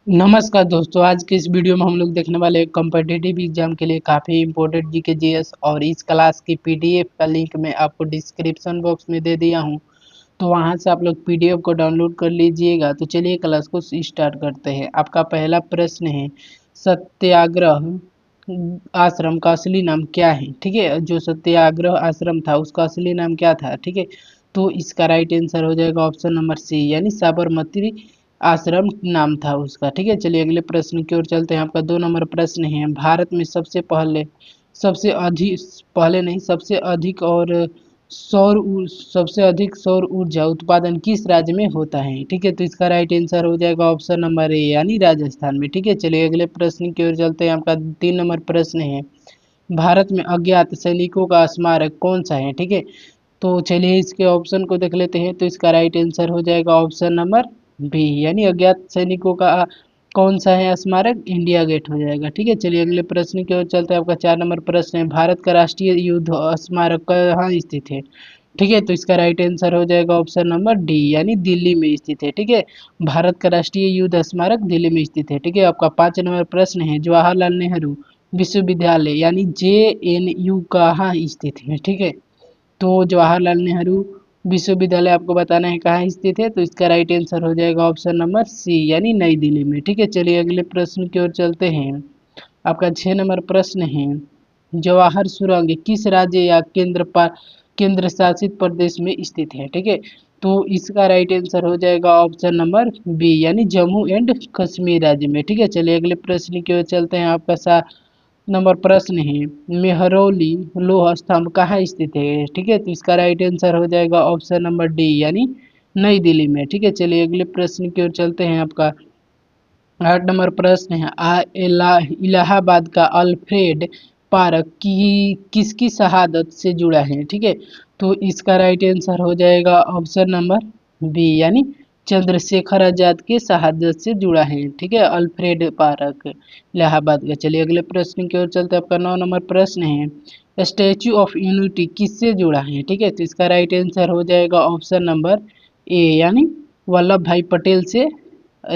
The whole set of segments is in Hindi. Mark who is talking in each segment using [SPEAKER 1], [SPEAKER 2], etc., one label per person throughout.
[SPEAKER 1] नमस्कार दोस्तों, आज के इस वीडियो में हम लोग देखने वाले हैं कॉम्पिटिटिव एग्जाम के लिए काफ़ी इंपॉर्टेंट जीके जीएस। और इस क्लास की पीडीएफ का लिंक मैं आपको डिस्क्रिप्शन बॉक्स में दे दिया हूं, तो वहां से आप लोग पीडीएफ को डाउनलोड कर लीजिएगा। तो चलिए क्लास को स्टार्ट करते हैं। आपका पहला प्रश्न है, सत्याग्रह आश्रम का असली नाम क्या है? ठीक है, जो सत्याग्रह आश्रम था उसका असली नाम क्या था? ठीक है, तो इसका राइट आंसर हो जाएगा ऑप्शन नंबर सी, यानी साबरमती आश्रम नाम था उसका। ठीक है, चलिए अगले प्रश्न की ओर चलते हैं। आपका 2 नंबर प्रश्न है, भारत में सबसे अधिक पहले नहीं सबसे अधिक और सबसे अधिक सौर ऊर्जा उत्पादन किस राज्य में होता है? ठीक है, तो इसका राइट आंसर हो जाएगा ऑप्शन नंबर ए, यानी राजस्थान में। ठीक है, चलिए अगले प्रश्न की ओर चलते हैं। आपका 3 नंबर प्रश्न है, भारत में अज्ञात सैनिकों का स्मारक कौन सा है? ठीक है, तो चलिए इसके ऑप्शन को देख लेते हैं। तो इसका राइट आंसर हो जाएगा ऑप्शन नंबर बी, यानी अज्ञात सैनिकों का कौन सा है स्मारक? इंडिया गेट हो जाएगा। ठीक है, चलिए अगले प्रश्न की ओर चलते हैं। आपका 4 नंबर प्रश्न है, भारत का राष्ट्रीय युद्ध स्मारक कहाँ स्थित है? ठीक है, तो इसका राइट आंसर हो जाएगा ऑप्शन नंबर डी, यानी दिल्ली में स्थित है। ठीक है, भारत का राष्ट्रीय युद्ध स्मारक दिल्ली में स्थित है। ठीक है, आपका 5 नंबर प्रश्न है, जवाहरलाल नेहरू विश्वविद्यालय यानी JNU कहाँ स्थित है? ठीक है, तो जवाहरलाल नेहरू विश्वविद्यालय आपको बताना है कहाँ स्थित है। तो इसका राइट आंसर हो जाएगा ऑप्शन नंबर सी, यानी नई दिल्ली में। ठीक है, चलिए अगले प्रश्न की ओर चलते हैं। आपका 6 नंबर प्रश्न है, जवाहर सुरंग किस राज्य या केंद्र शासित प्रदेश में स्थित है? ठीक है, तो इसका राइट आंसर हो जाएगा ऑप्शन नंबर बी, यानी जम्मू एंड कश्मीर राज्य में। ठीक है, चलिए अगले प्रश्न की ओर चलते हैं। आपका 7 नंबर प्रश्न है, मेहरौली लोह स्तंभ कहाँ स्थित है? ठीक है, तो इसका राइट आंसर हो जाएगा ऑप्शन नंबर डी, यानी नई दिल्ली में। ठीक है, चलिए अगले प्रश्न की ओर चलते हैं। आपका 8 नंबर प्रश्न है, इलाहाबाद का अल्फ्रेड पार्क की किसकी शहादत से जुड़ा है? ठीक है, तो इसका राइट आंसर हो जाएगा ऑप्शन नंबर बी, यानी चंद्रशेखर आजाद के शहादत से जुड़ा है। ठीक है, अल्फ्रेड पार्क इलाहाबाद का। चलिए अगले प्रश्न की ओर चलते हैं। आपका 9 नंबर प्रश्न है, स्टैच्यू ऑफ यूनिटी किससे जुड़ा है? ठीक है, तो इसका राइट आंसर हो जाएगा ऑप्शन नंबर ए, यानी वल्लभ भाई पटेल से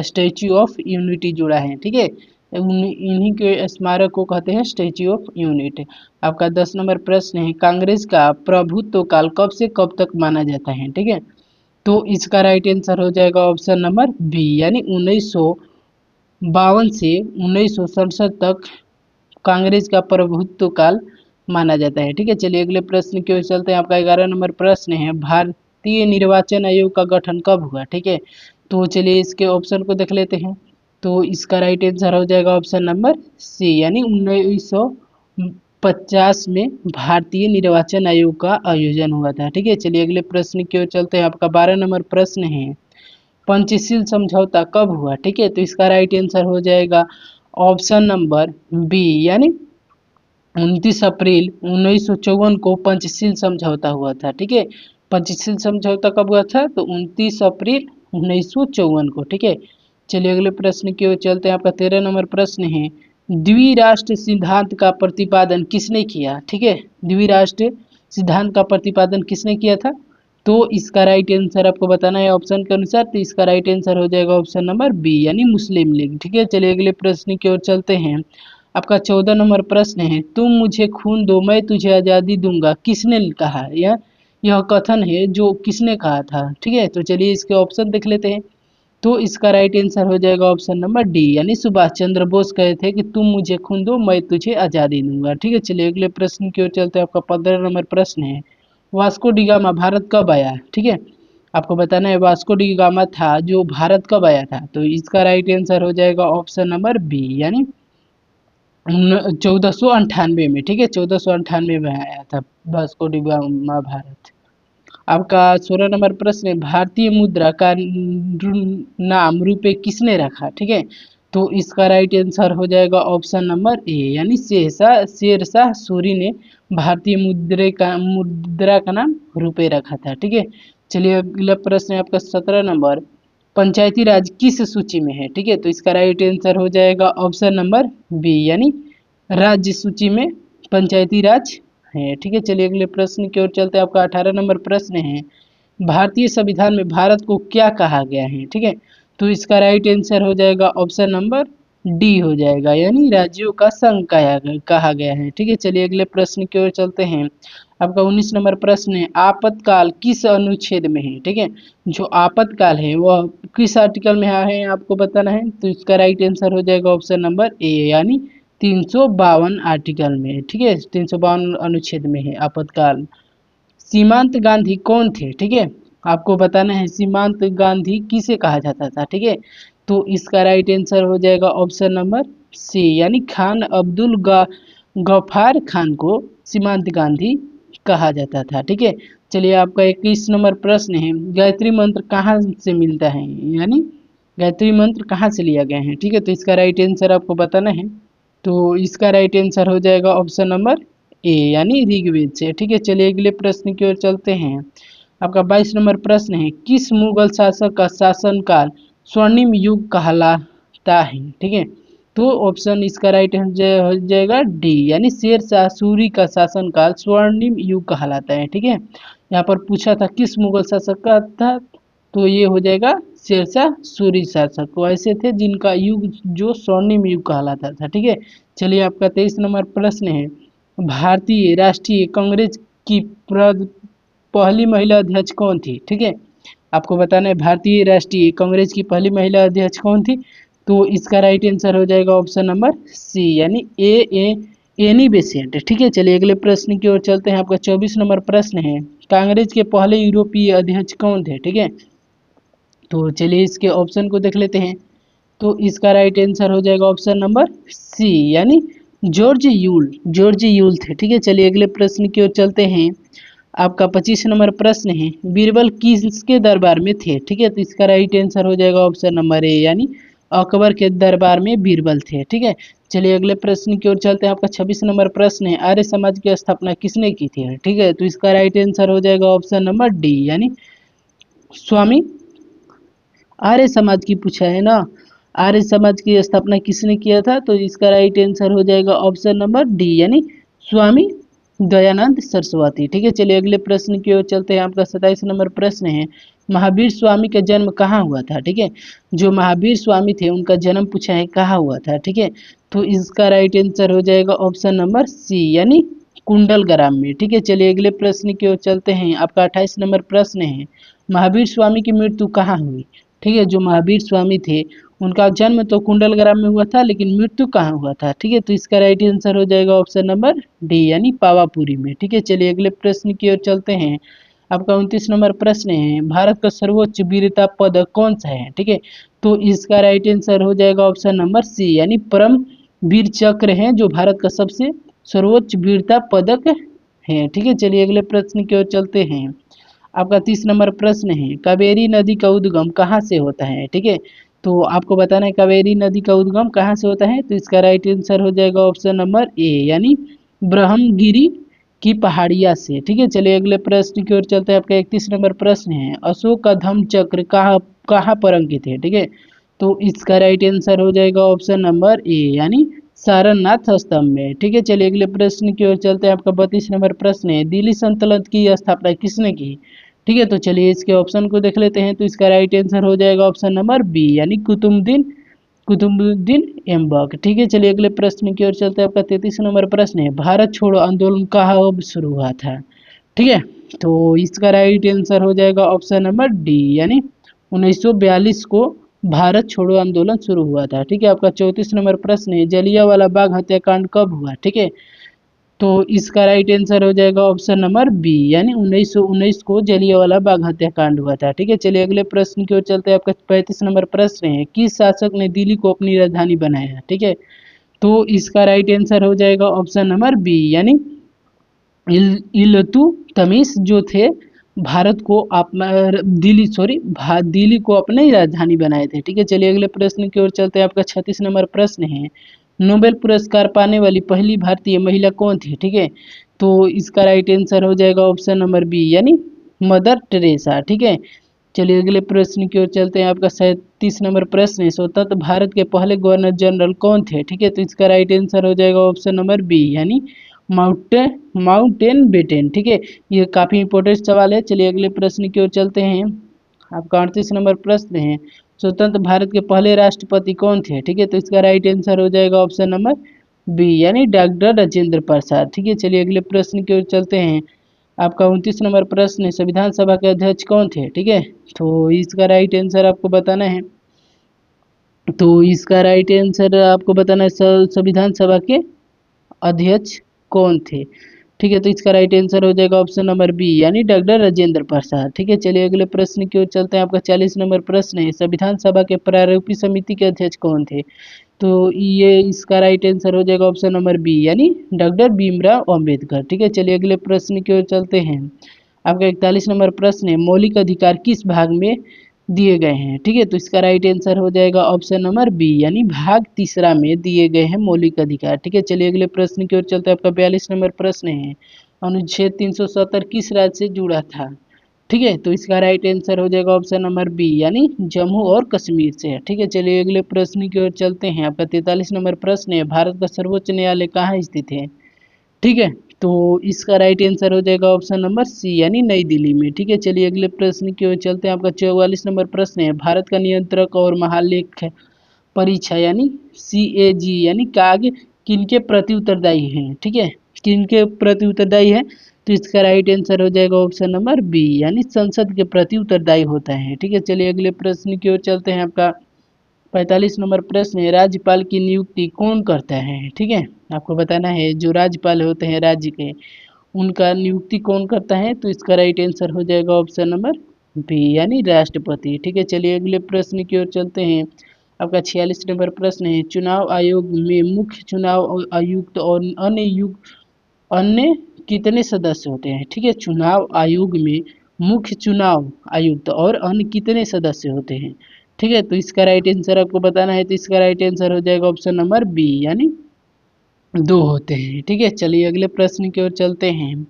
[SPEAKER 1] स्टैच्यू ऑफ यूनिटी जुड़ा है। ठीक है, इन्हीं के स्मारक को कहते हैं स्टैच्यू ऑफ यूनिटी। आपका 10 नंबर प्रश्न है, कांग्रेस का प्रभुत्व काल कब से कब तक माना जाता है? ठीक है, तो इसका राइट आंसर हो जाएगा ऑप्शन नंबर बी, यानी 1952 से 1967 तक कांग्रेस का प्रभुत्व काल माना जाता है। ठीक है, चलिए अगले प्रश्न की ओर चलते हैं। आपका 11 नंबर प्रश्न है, भारतीय निर्वाचन आयोग का गठन कब हुआ? ठीक है, तो चलिए इसके ऑप्शन को देख लेते हैं। तो इसका राइट आंसर हो जाएगा ऑप्शन नंबर सी, यानी 1950 में भारतीय निर्वाचन आयोग का आयोजन हुआ था। ठीक है, चलिए अगले प्रश्न की ओर चलते हैं। आपका 12 नंबर प्रश्न है, पंचशील समझौता कब हुआ? ठीक है, तो इसका राइट आंसर हो जाएगा ऑप्शन नंबर बी, यानी 29 अप्रैल 1954 को पंचशील समझौता हुआ था। ठीक है, पंचशील समझौता कब हुआ था? तो 29 अप्रैल 1954 को। ठीक है, चलिए अगले प्रश्न की ओर चलते हैं। आपका 13 नंबर प्रश्न है, द्विराष्ट्र सिद्धांत का प्रतिपादन किसने किया? ठीक है, द्विराष्ट्र सिद्धांत का प्रतिपादन किसने किया था? तो इसका राइट आंसर आपको बताना है ऑप्शन के अनुसार। तो इसका राइट आंसर हो जाएगा ऑप्शन नंबर बी, यानी मुस्लिम लीग। ठीक है, चलिए अगले प्रश्न की ओर चलते हैं। आपका 14 नंबर प्रश्न है, तुम मुझे खून दो मैं तुझे आज़ादी दूंगा किसने कहा? यह कथन है जो किसने कहा था? ठीक है, तो चलिए इसके ऑप्शन देख लेते हैं। तो इसका राइट आंसर हो जाएगा ऑप्शन नंबर डी, यानी सुभाष चंद्र बोस कहे थे कि तुम मुझे खून दो मैं तुझे आज़ादी दूंगा। ठीक है, चलिए अगले प्रश्न की ओर चलते हैं। आपका 15 नंबर प्रश्न है, वास्को डी गामा भारत कब आया? ठीक है, आपको बताना है वास्को डी गामा था जो भारत कब आया था। तो इसका राइट आंसर हो जाएगा ऑप्शन नंबर बी, यानी 1498 में। ठीक है, 1498 में आया था वास्को डी गामा भारत। आपका 16 नंबर प्रश्न है, भारतीय मुद्रा का नाम रुपए किसने रखा? ठीक है, तो इसका राइट आंसर हो जाएगा ऑप्शन नंबर ए, यानी शेरशाह सूरी ने भारतीय मुद्रा का नाम रुपए रखा था। ठीक है, चलिए अगला प्रश्न है आपका 17 नंबर, पंचायती राज किस सूची में है? ठीक है, तो इसका राइट आंसर हो जाएगा ऑप्शन नंबर बी, यानी राज्य सूची में पंचायती राज है। ठीक है, चलिए अगले प्रश्न की ओर चलते हैं। आपका 18 नंबर प्रश्न है, भारतीय संविधान में भारत को क्या कहा गया है? ठीक है, तो इसका राइट आंसर हो जाएगा ऑप्शन नंबर डी हो जाएगा, यानी राज्यों का संघ कहा गया है। ठीक है, चलिए अगले प्रश्न की ओर चलते हैं। आपका 19 नंबर प्रश्न है, आपातकाल किस अनुच्छेद में है? ठीक है, जो आपातकाल है वह किस आर्टिकल में है आपको बताना है। तो इसका राइट आंसर हो जाएगा ऑप्शन नंबर ए, यानी 352 आर्टिकल में। ठीक है, 352 अनुच्छेद में है आपातकाल। सीमांत गांधी कौन थे? ठीक है, आपको बताना है सीमांत गांधी किसे कहा जाता था। ठीक है, तो इसका राइट आंसर हो जाएगा ऑप्शन नंबर सी, यानी खान अब्दुल गफ्फार खान को सीमांत गांधी कहा जाता था। ठीक है, चलिए आपका 21 नंबर प्रश्न है, गायत्री मंत्र कहाँ से मिलता है, यानी गायत्री मंत्र कहाँ से लिया गया है। ठीक है, तो इसका राइट आंसर आपको बताना है। तो इसका राइट आंसर हो जाएगा ऑप्शन नंबर ए, यानी ऋग्वेद से। ठीक है, चलिए अगले प्रश्न की ओर चलते हैं। आपका 22 नंबर प्रश्न है, किस मुगल शासक का शासनकाल स्वर्णिम युग कहलाता है? ठीक है, तो ऑप्शन इसका राइट हो जाएगा डी, यानी शेर शाह सूरी का शासनकाल स्वर्णिम युग कहलाता है। ठीक है, यहाँ पर पूछा था किस मुगल शासक का था, तो ये हो जाएगा शेरशाह सूरी शासक, वो ऐसे थे जिनका युग जो स्वर्णिम युग कहलाता था। ठीक है, चलिए आपका 23 नंबर प्रश्न है, भारतीय राष्ट्रीय कांग्रेस की पहली महिला अध्यक्ष कौन थी? ठीक है, आपको बताना है भारतीय राष्ट्रीय कांग्रेस की पहली महिला अध्यक्ष कौन थी। तो इसका राइट आंसर हो जाएगा ऑप्शन नंबर सी, यानी एनी बेसेंट। ठीक है, चलिए अगले प्रश्न की ओर चलते हैं। आपका 24 नंबर प्रश्न है, कांग्रेस के पहले यूरोपीय अध्यक्ष कौन थे? ठीक है, तो चलिए इसके ऑप्शन को देख लेते हैं। तो इसका राइट आंसर हो जाएगा ऑप्शन नंबर सी, यानी जॉर्ज यूल थे। ठीक है, चलिए अगले प्रश्न की ओर चलते हैं। आपका 25 नंबर प्रश्न है, बीरबल किसके दरबार में थे? ठीक है, तो इसका राइट आंसर हो जाएगा ऑप्शन नंबर ए, यानी अकबर के दरबार में बीरबल थे। ठीक है, चलिए अगले प्रश्न की ओर चलते हैं। आपका 26 नंबर प्रश्न है, आर्य समाज की स्थापना किसने की थी? ठीक है, तो इसका राइट आंसर हो जाएगा ऑप्शन नंबर डी, यानी स्वामी आर्य समाज की पूछा है ना, आर्य समाज की स्थापना किसने किया था? तो इसका राइट आंसर हो जाएगा ऑप्शन नंबर डी, यानी स्वामी दयानंद सरस्वती। ठीक है, चलिए अगले प्रश्न की ओर चलते हैं। आपका 27 नंबर प्रश्न है, महावीर स्वामी का जन्म कहाँ हुआ था? ठीक है, जो महावीर स्वामी थे उनका जन्म पूछा है कहाँ हुआ था। ठीक है, तो इसका राइट आंसर हो जाएगा ऑप्शन नंबर सी, यानी कुंडलग्राम में। ठीक है, चलिए अगले प्रश्न की ओर चलते हैं। आपका 28 नंबर प्रश्न है, महावीर स्वामी की मृत्यु कहाँ हुई? ठीक है, जो महावीर स्वामी थे उनका जन्म तो कुंडलग्राम में हुआ था, लेकिन मृत्यु कहाँ हुआ था? ठीक है, तो इसका राइट आंसर हो जाएगा ऑप्शन नंबर डी, यानी पावापुरी में। ठीक है, चलिए अगले प्रश्न की ओर चलते हैं। आपका 29 नंबर प्रश्न है, भारत का सर्वोच्च वीरता पदक कौन सा है? ठीक है, तो इसका राइट आंसर हो जाएगा ऑप्शन नंबर सी, यानी परम वीर चक्र है जो भारत का सबसे सर्वोच्च वीरता पदक है। ठीक है, चलिए अगले प्रश्न की ओर चलते हैं। आपका 30 नंबर प्रश्न है, कावेरी नदी का उद्गम कहाँ से होता है? ठीक है, तो आपको बताना है कावेरी नदी का उद्गम कहाँ से होता है। तो इसका राइट आंसर हो जाएगा ऑप्शन नंबर ए, यानी ब्रह्मगिरी की पहाड़िया से। ठीक है, चलिए अगले प्रश्न की ओर चलते हैं। आपका 31 नंबर प्रश्न है, अशोक का धम्म चक्र कहाँ कहाँ पर अंकित है? ठीक है, तो इसका राइट आंसर हो जाएगा ऑप्शन नंबर ए, यानी सारनाथ स्तंभ में। ठीक है, चलिए अगले प्रश्न की ओर चलते हैं। आपका 32 नंबर प्रश्न है, दिल्ली सल्तनत की स्थापना किसने की? ठीक है, तो चलिए इसके ऑप्शन को देख लेते हैं। तो इसका राइट आंसर हो जाएगा ऑप्शन नंबर बी, यानी कुतुबुद्दीन ऐबक। ठीक है, चलिए अगले प्रश्न की ओर चलते हैं। आपका 33 नंबर प्रश्न है, भारत छोड़ो आंदोलन कहाँ शुरू हुआ था? ठीक है, तो इसका राइट आंसर हो जाएगा ऑप्शन नंबर डी, यानी 1942 को भारत छोड़ो आंदोलन शुरू हुआ था। ठीक है, आपका 34 नंबर प्रश्न है, जलियांवाला बाग हत्याकांड कब हुआ? ठीक है, तो इसका राइट आंसर हो जाएगा ऑप्शन नंबर बी, यानी 1919 को जलियांवाला बाग हत्याकांड हुआ था। ठीक है, चलिए अगले प्रश्न की ओर चलते हैं। आपका 35 नंबर प्रश्न है, किस शासक ने दिल्ली को अपनी राजधानी बनाया? ठीक है, तो इसका राइट आंसर हो जाएगा ऑप्शन नंबर बी, यानी इल्तुतमिश जो थे भारत को दिल्ली को अपनी राजधानी बनाए थे। ठीक है, चलिए अगले प्रश्न की ओर चलते हैं। आपका 36 नंबर प्रश्न है, नोबेल पुरस्कार पाने वाली पहली भारतीय महिला कौन थी? ठीक है, तो इसका राइट आंसर हो जाएगा ऑप्शन नंबर बी, यानी मदर टेरेसा। ठीक है, चलिए अगले प्रश्न की ओर चलते हैं। आपका 37 नंबर प्रश्न है, स्वतंत्र भारत के पहले गवर्नर जनरल कौन थे? ठीक है, तो इसका राइट आंसर हो जाएगा ऑप्शन नंबर बी, यानी माउंटेन बेटन। ठीक है, ये काफ़ी इंपॉर्टेंट सवाल है। चलिए अगले प्रश्न की ओर चलते हैं। आपका 38 नंबर प्रश्न है, स्वतंत्र भारत के पहले राष्ट्रपति कौन थे? ठीक है, तो इसका राइट आंसर हो जाएगा ऑप्शन नंबर बी यानी डॉक्टर राजेंद्र प्रसाद। ठीक है, चलिए अगले प्रश्न की ओर चलते हैं। आपका 29 नंबर प्रश्न है, संविधान सभा के अध्यक्ष कौन थे? ठीक है, तो इसका राइट आंसर आपको बताना है। तो इसका राइट आंसर आपको बताना है संविधान सभा के अध्यक्ष कौन थे? ठीक है, तो इसका राइट आंसर हो जाएगा ऑप्शन नंबर बी यानी डॉक्टर राजेंद्र प्रसाद। ठीक है, चलिए अगले प्रश्न की ओर चलते हैं। आपका 40 नंबर प्रश्न है, संविधान सभा के प्रारूपी समिति के अध्यक्ष कौन थे? तो ये इसका राइट आंसर हो जाएगा ऑप्शन नंबर बी यानी डॉक्टर भीमराव अंबेडकर। ठीक है, चलिए अगले प्रश्न की ओर चलते हैं। आपका 41 नंबर प्रश्न है, मौलिक अधिकार किस भाग में दिए गए हैं? ठीक है, तो इसका राइट आंसर हो जाएगा ऑप्शन नंबर बी यानी भाग तीसरा में दिए गए हैं मौलिक अधिकार। ठीक है, चलिए अगले प्रश्न की ओर चलते हैं। आपका 42 नंबर प्रश्न है, अनुच्छेद 370 किस राज्य से जुड़ा था? ठीक है, तो इसका राइट आंसर हो जाएगा ऑप्शन नंबर बी यानी जम्मू और कश्मीर से। ठीक है, चलिए अगले प्रश्न की ओर चलते हैं। आपका 43 नंबर प्रश्न है, भारत का सर्वोच्च न्यायालय कहाँ स्थित है? ठीक है, तो इसका राइट आंसर हो जाएगा ऑप्शन नंबर सी यानी नई दिल्ली में। ठीक है, चलिए अगले प्रश्न की ओर चलते हैं। आपका 44 नंबर प्रश्न है, भारत का नियंत्रक और महालेख परीक्षा यानी CAG यानी काग किनके प्रति उत्तरदायी हैं? ठीक है, किनके प्रति उत्तरदायी है? तो इसका राइट आंसर हो जाएगा ऑप्शन नंबर बी यानी संसद के प्रति उत्तरदायी होता है। ठीक है, चलिए अगले प्रश्न की ओर चलते हैं। आपका 45 नंबर प्रश्न है, राज्यपाल की नियुक्ति कौन करता है? ठीक है, आपको बताना है जो राज्यपाल होते हैं राज्य के, उनका नियुक्ति कौन करता है? तो इसका राइट आंसर हो जाएगा ऑप्शन नंबर बी यानी राष्ट्रपति। ठीक है, चलिए अगले प्रश्न की ओर चलते हैं। आपका 46 नंबर प्रश्न है, चुनाव आयोग में मुख्य चुनाव आयुक्त और अन्य कितने सदस्य होते हैं? ठीक है, चुनाव आयोग में मुख्य चुनाव आयुक्त और अन्य कितने सदस्य होते हैं? ठीक है, तो इसका राइट आंसर आपको बताना है। तो इसका राइट आंसर हो जाएगा ऑप्शन नंबर बी यानी 2 होते हैं। ठीक है, चलिए अगले प्रश्न की ओर चलते हैं।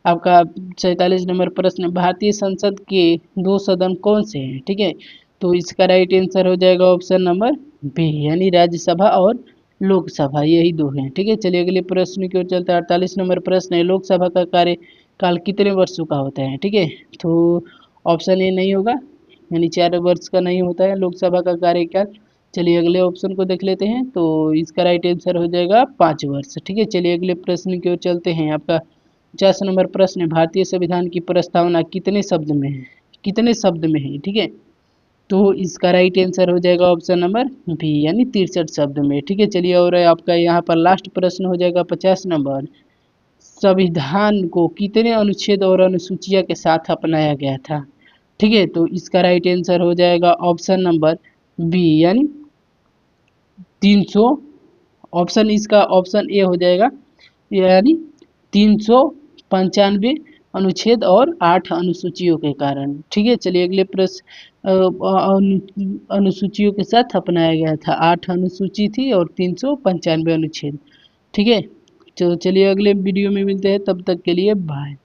[SPEAKER 1] आपका 47 नंबर प्रश्न, भारतीय संसद के 2 सदन कौन से हैं? ठीक है, तो इसका राइट आंसर हो जाएगा ऑप्शन नंबर बी यानी राज्यसभा और लोकसभा, यही 2 हैं। ठीक है, चलिए अगले प्रश्न की ओर चलते हैं। 48 नंबर प्रश्न है, लोकसभा का कार्यकाल कितने वर्षों का होता है? ठीक है, तो ऑप्शन ए नहीं होगा यानी 4 वर्ष का नहीं होता है लोकसभा का कार्यकाल। चलिए अगले ऑप्शन को देख लेते हैं। तो इसका राइट आंसर हो जाएगा 5 वर्ष। ठीक है, चलिए अगले प्रश्न की ओर चलते हैं। आपका 50 नंबर प्रश्न है, भारतीय संविधान की प्रस्तावना कितने शब्द में है? कितने शब्द में है? ठीक है, तो इसका राइट आंसर हो जाएगा ऑप्शन नंबर बी यानी 63 शब्द में। ठीक है, चलिए और आपका यहाँ पर लास्ट प्रश्न हो जाएगा 50 नंबर, संविधान को कितने अनुच्छेद और अनुसूचिया के साथ अपनाया गया था? ठीक है, तो इसका राइट आंसर हो जाएगा ऑप्शन नंबर बी यानी 300। ऑप्शन इसका ऑप्शन ए हो जाएगा यानी 395 अनुच्छेद और 8 अनुसूचियों के कारण। ठीक है, चलिए अगले प्रश्न अनुसूचियों के साथ अपनाया गया था, 8 अनुसूची थी और 395 अनुच्छेद। ठीक है, तो चलिए अगले वीडियो में मिलते हैं, तब तक के लिए बाय।